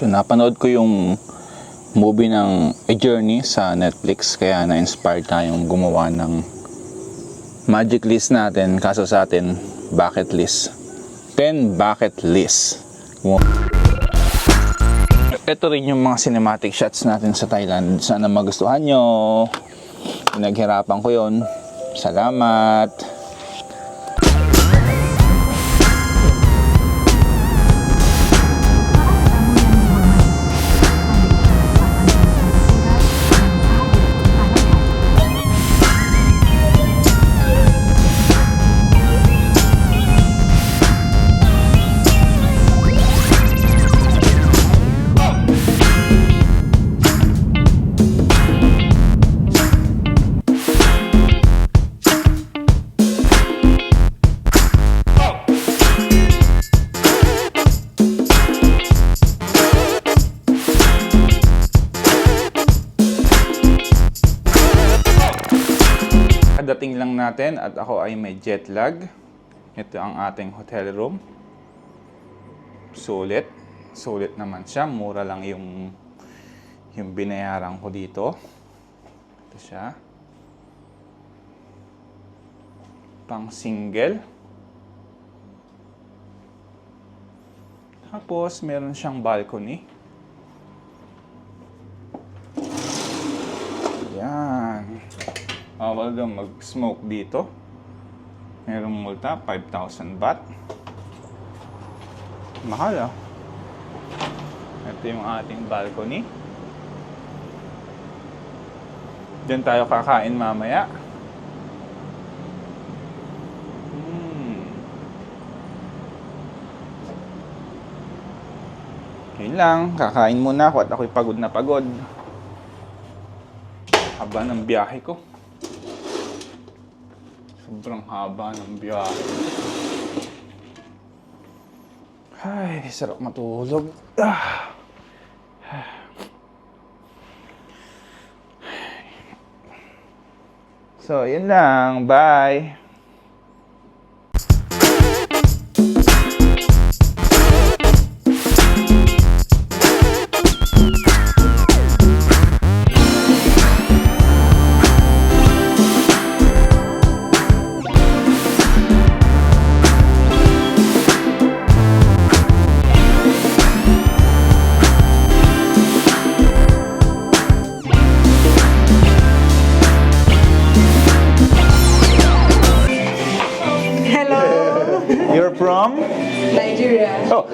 So, napanood ko yung movie ng A Journey sa Netflix, kaya na-inspired tayong gumawa ng magic list natin. Kaso sa atin, bucket list. 10 bucket list. Ito rin yung mga cinematic shots natin sa Thailand. Sana magustuhan nyo. Pinaghirapan ko yon. Salamat. Dating lang natin at ako ay may jet lag. Ito ang ating hotel room. Sulit. Sulit naman siya. Mura lang yung binayaran ko dito. Ito siya. Pang single. Tapos meron siyang balcony. Yan. Bawal daw mag-smoke dito. Merong multa, 5,000 baht. Mahal ah. Ito yung ating balcony. Diyan tayo kakain mamaya. Yun lang, kakain muna ako at ako'y pagod na pagod. Haba ng biyahe ko. Sobrang haba ng biyahe. Ay, sarap matulog. So, yun lang. Bye! You're from? Nigeria. Oh,